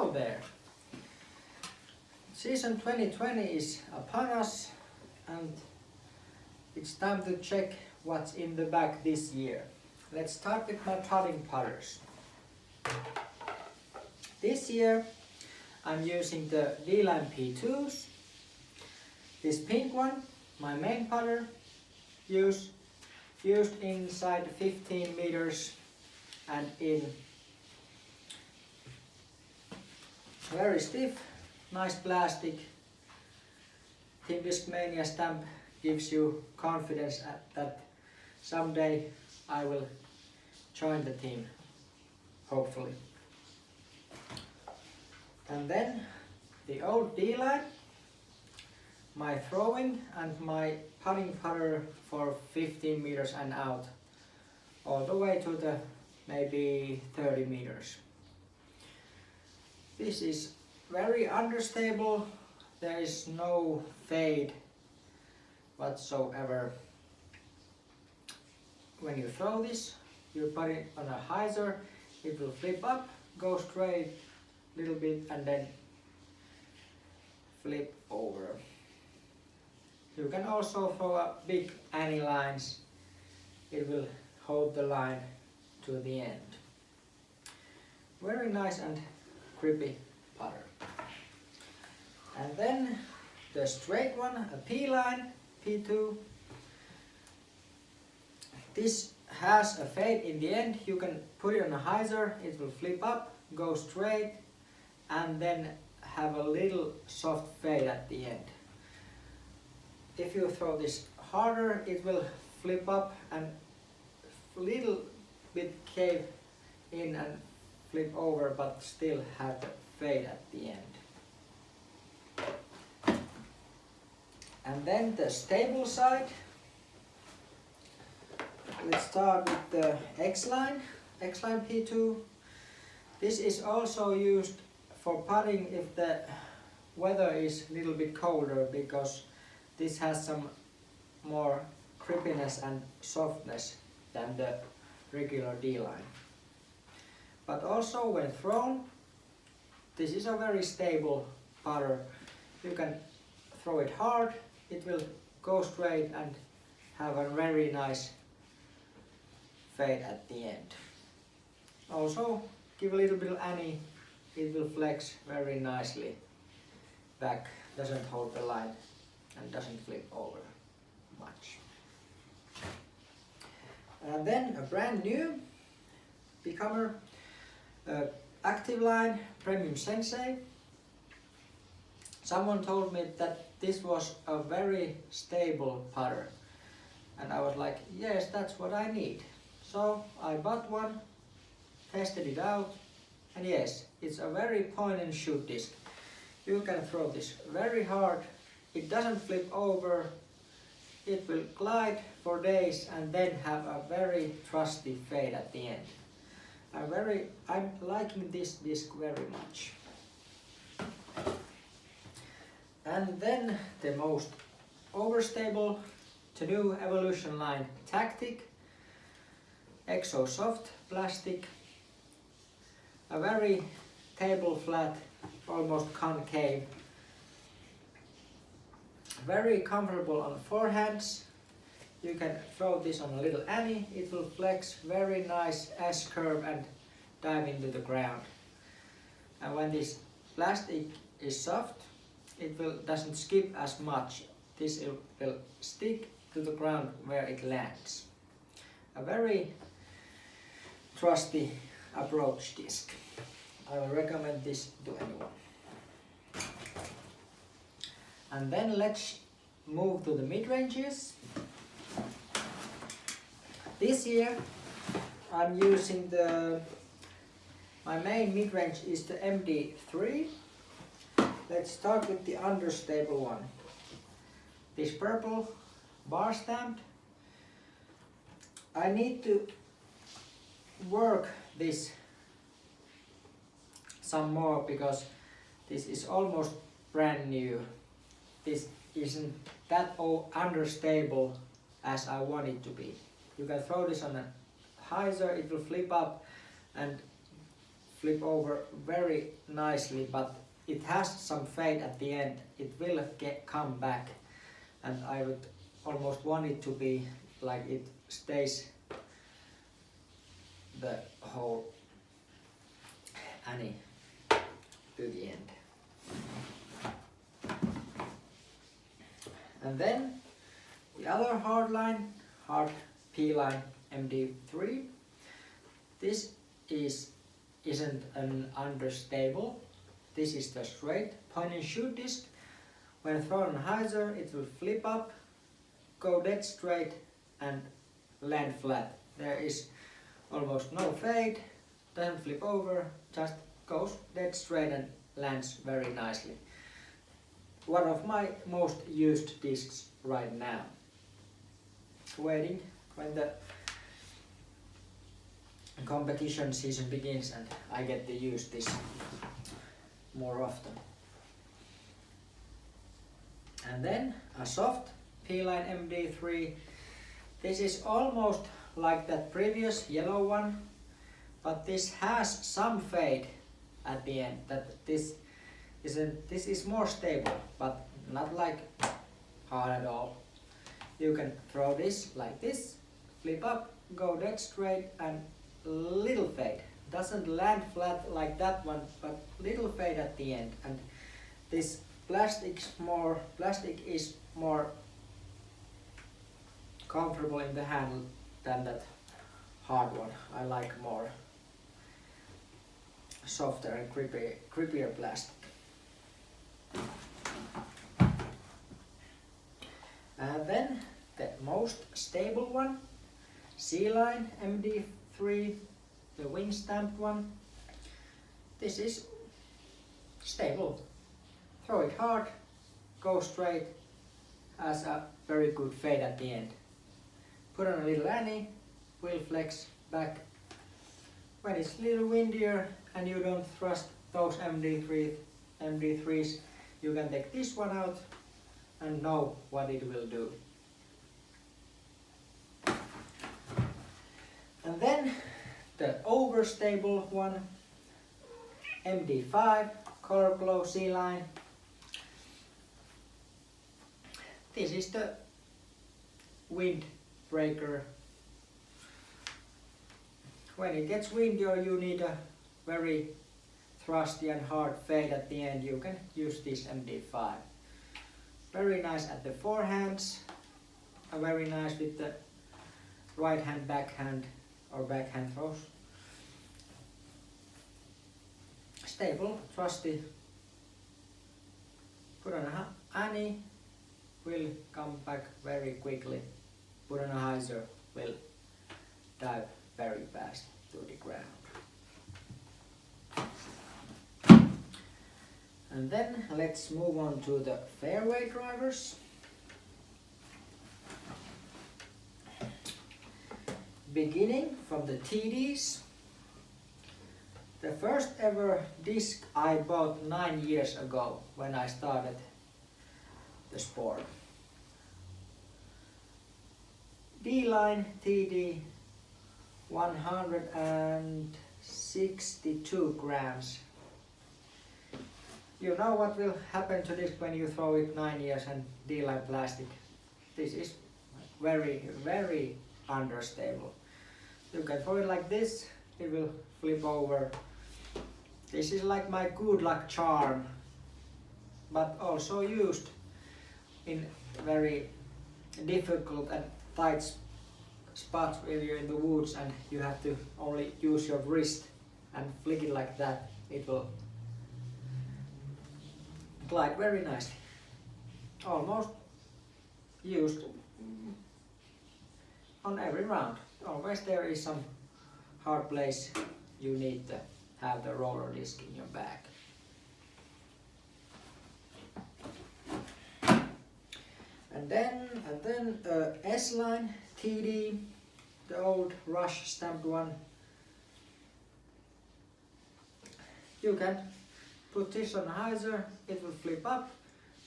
Hello there! Season 2020 is upon us and it's time to check what's in the bag this year. Let's start with my putting putters. This year I'm using the D-Line P2s. This pink one, my main putter, used inside 15 meters and in very stiff, nice plastic. Team Discmania stamp gives you confidence that someday I will join the team, hopefully. And then the old D-Line, my throwing and my putting putter for 15 meters and out, all the way to the maybe 30 meters. This is very unstable, there is no fade whatsoever. When you throw this, you put it on a hyzer, it will flip up, go straight a little bit and then flip over. You can also throw a big Annie lines, it will hold the line to the end. Very nice and grippy putter. And then the straight one, a P-Line, P2. This has a fade in the end. You can put it on a hyzer, it will flip up, go straight, and then have a little soft fade at the end. If you throw this harder, it will flip up and a little bit cave in and flip over, but still have the fade at the end. And then the stable side. Let's start with the X-Line P2. This is also used for putting if the weather is a little bit colder, because this has some more grippiness and softness than the regular D-Line. But also when thrown, this is a very stable putter. You can throw it hard, it will go straight and have a very nice fade at the end. Also give a little bit of Annie, it will flex very nicely back, doesn't hold the line and doesn't flip over much. And then a brand new becomer, Active Line Premium Sensei. Someone told me that this was a very stable putter and I was like, yes, that's what I need. So I bought one, tested it out, and yes, it's a very point and shoot disc. You can throw this very hard, it doesn't flip over, it will glide for days and then have a very trusty fade at the end. I'm liking this disc very much. And then the most overstable, the new Evolution Line Tactic, Exo Soft plastic, a very table flat, almost concave, very comfortable on forehands. You can throw this on a little Annie, it will flex very nice S-curve and dive into the ground. And when this plastic is soft, it doesn't skip as much. This will stick to the ground where it lands. A very trusty approach disc. I will recommend this to anyone. And then let's move to the mid-ranges. This year I'm using my main mid-range is the MD3. Let's start with the understable one. This purple bar stamped. I need to work this some more because this is almost brand new. This isn't that understable as I want it to be. You can throw this on a hyzer, it will flip up and flip over very nicely, but it has some fade at the end. It will come back, and I would almost want it to be like it stays the whole Annie to the end. And then the other hard P-line MD3. This isn't an understable. This is the straight point and shoot disc. When thrown on hyzer, it will flip up, go dead straight, and land flat. There is almost no fade, doesn't flip over, just goes dead straight and lands very nicely. One of my most used discs right now. Waiting when the competition season begins and I get to use this more often. And then a soft P-line MD3. This is almost like that previous yellow one, but this has some fade at the end. This is more stable, but not like hard at all. You can throw this like this, flip up, go dead straight, and little fade. Doesn't land flat like that one, but little fade at the end. And this plastic is more comfortable in the hand than that hard one. I like more softer and grippier plastic. And then the most stable one, C-line MD3, the wing stamped one. This is stable. Throw it hard, go straight, has a very good fade at the end. Put on a little Annie, will flex back. When it's a little windier and you don't thrust those MD3s, you can take this one out and know what it will do. And then the overstable one, MD5, Color Glow C-line. This is the windbreaker. When it gets windier, you need a very thrusty and hard fade at the end. You can use this MD5. Very nice at the forehands, very nice with the right hand, backhand or backhand throws. Stable, trusty. Put on a Annie, will come back very quickly. Put on a hyzer, will dive very fast to the ground. And then let's move on to the fairway drivers. Beginning from the TDs. The first ever disc I bought 9 years ago when I started the sport. D-line TD 162 grams. You know what will happen to this when you throw it 9 years and D-line plastic. This is very, very understable. You can throw it like this, it will flip over. This is like my good luck charm, but also used in very difficult and tight spots where you're in the woods and you have to only use your wrist and flick it like that. It will glide very nicely. Almost used on every round. Always there is some hard place you need to have the roller disc in your bag. And then S-line TD, the old Rush stamped one. You can put this on a hyzer, it will flip up,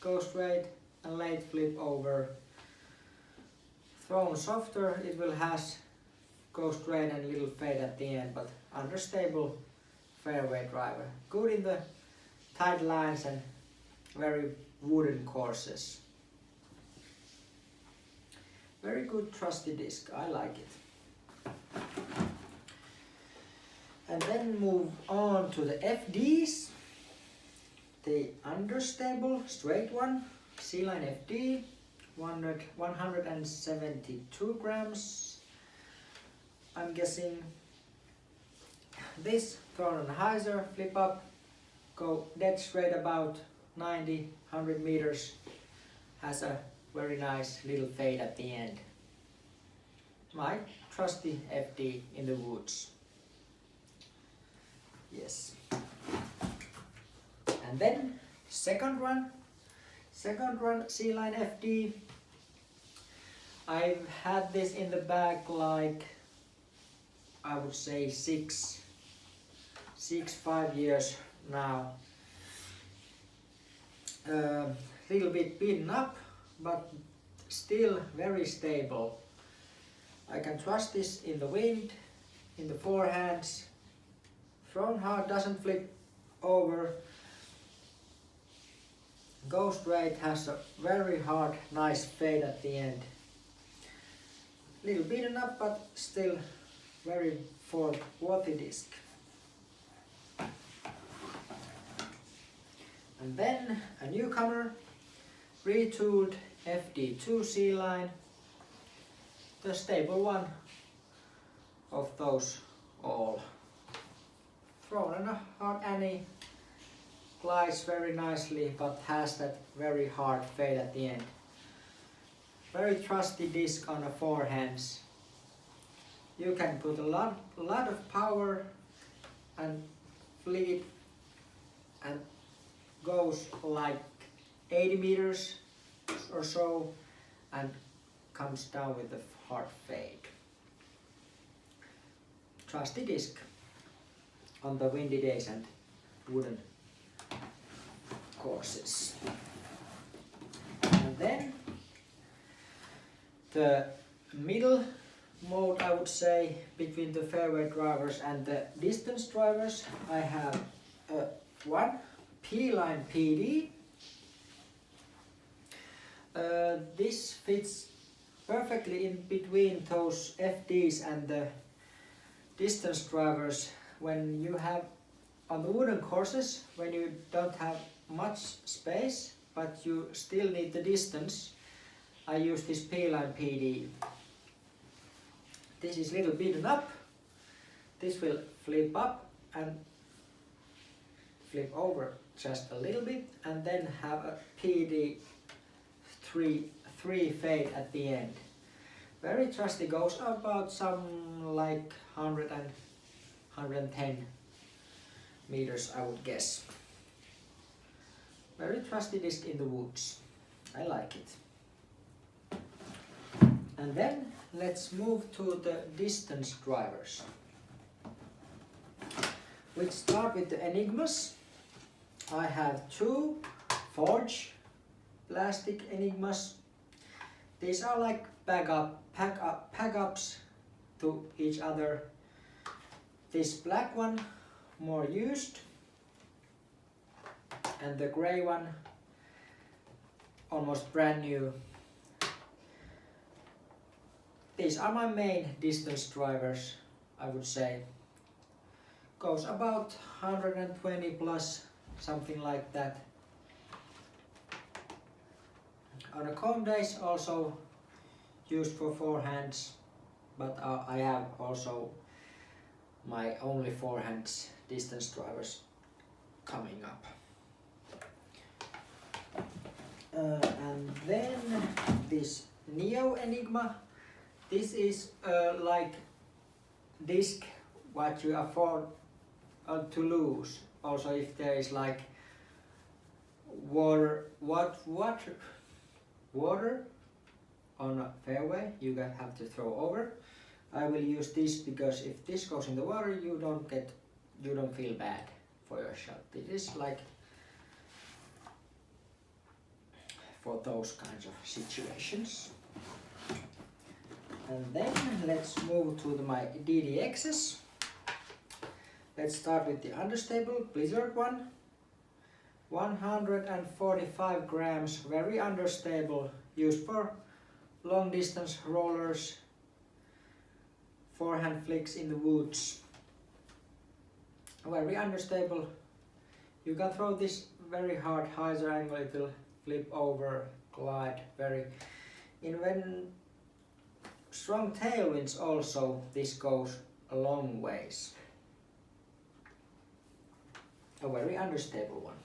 go straight and late flip over. Thrown softer, it will go straight and little fade at the end, but understable fairway driver. Good in the tight lines and very wooden courses. Very good trusty disc, I like it. And then move on to the FDs. The understable straight one, C-Line FD, 172 grams. I'm guessing this Thorn and Heiser flip up, go dead straight about 90-100 meters, has a very nice little fade at the end. My trusty FD in the woods. Yes. And then second run C-Line FD. I've had this in the bag like, I would say 5 years now. Little bit beaten up, but still very stable. I can trust this in the wind, in the forehands. Thrown hard, doesn't flip over. Goes straight, has a very hard, nice fade at the end. Little beaten up, but still very worthy disc. And then a newcomer, retooled FD2 C-Line, the stable one of those all. Thrown in a hard Annie, glides very nicely, but has that very hard fade at the end. Very trusty disc on the forehands. You can put a lot of power and flick it, and goes like 80 meters or so and comes down with a hard fade. Trusty disc on the windy days and wooden courses. And then the middle mode, I would say, between the fairway drivers and the distance drivers, I have one P-Line PD. This fits perfectly in between those FDs and the distance drivers. When you have on the wooden courses, when you don't have much space but you still need the distance, I use this P-Line PD. This is little beaten up. This will flip up and flip over just a little bit, and then have a PD 3 fade at the end. Very trusty, goes about some like 100 and 110 meters, I would guess. Very trusty disc in the woods. I like it. And then let's move to the distance drivers. We'll start with the Enigmas. I have two Forge plastic Enigmas. These are like pack-ups to each other. This black one more used, and the gray one almost brand new. These are my main distance drivers, I would say. Goes about 120 plus, something like that. On the calm days also used for forehands, but I have also my only forehands distance drivers coming up. And then this Neo Enigma. This is like disc what you afford to lose. Also, if there is like water on a fairway, you have to throw over. I will use this because if this goes in the water, you don't feel bad for your shot. It is like for those kinds of situations. And then let's move to my DDXs. Let's start with the understable Blizzard one. 145 grams, very understable, used for long distance rollers, forehand flicks in the woods. Very understable. You can throw this very hard hyzer angle, it will flip over, glide very. When strong tailwinds also, this goes a long ways. A very understable one.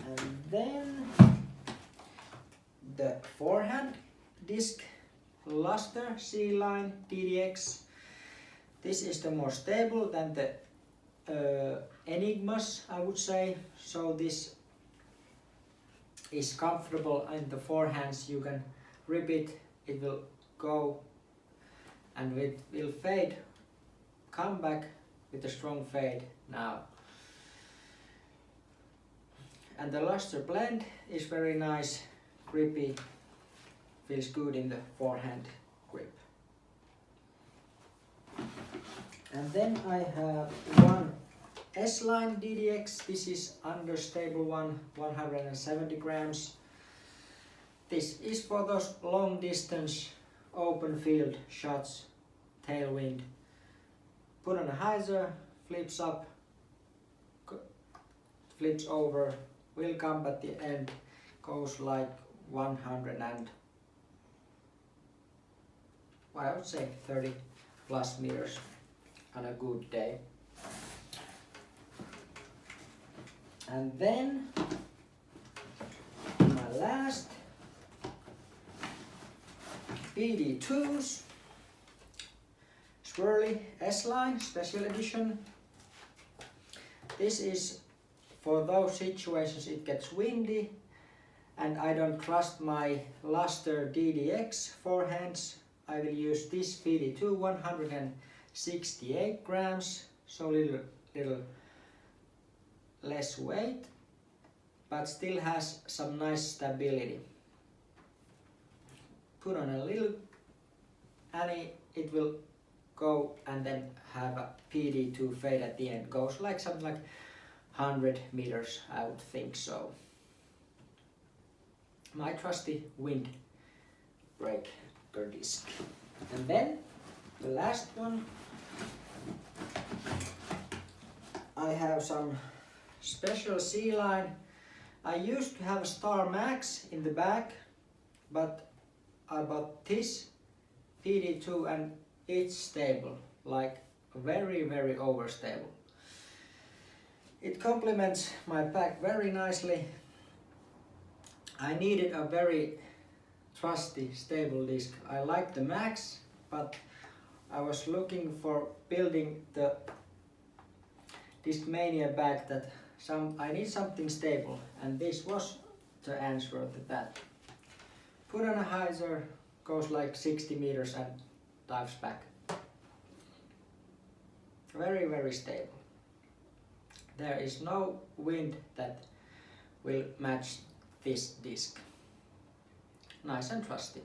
And then the forehand disc Luster C-Line DDX. This is the more stable than the Enigmas, I would say. So this is comfortable in the forehands. You can grip it, it will go and it will fade, come back with a strong fade now. And the Luster blend is very nice, grippy, feels good in the forehand grip. And then I have one S-Line DDX. This is understable one, 170 grams. This is for those long distance open field shots, tailwind. Put on a hyzer, flips up, flips over, will come at the end, goes like 100 and I would say 30 plus meters on a good day. And then my last PD2s, Swirly S-Line Special Edition. This is for those situations it gets windy and I don't trust my Luster DDX forehands. I will use this PD2 168 grams, so little less weight, but still has some nice stability. Put on a little and it will go and then have a PD2 fade at the end. Goes like something like 100 meters, I would think so. My trusty wind breaker disc. And then the last one, I have some special C-Line. I used to have a Star Max in the back, but I bought this PD2 and it's stable, like very overstable. It complements my pack very nicely. I needed a very trusty, stable disc. I like the Max, but I was looking for building the Discmania bag that I need something stable, and this was the answer to that. Put on a hyzer, goes like 60 meters and dives back. Very stable. There is no wind that will match this disc. Nice and trusty.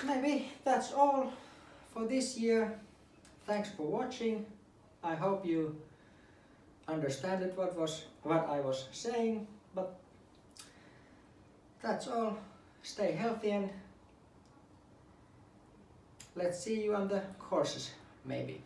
Maybe that's all for this year. Thanks for watching. I hope you understood what I was saying, but that's all. Stay healthy and let's see you on the courses maybe.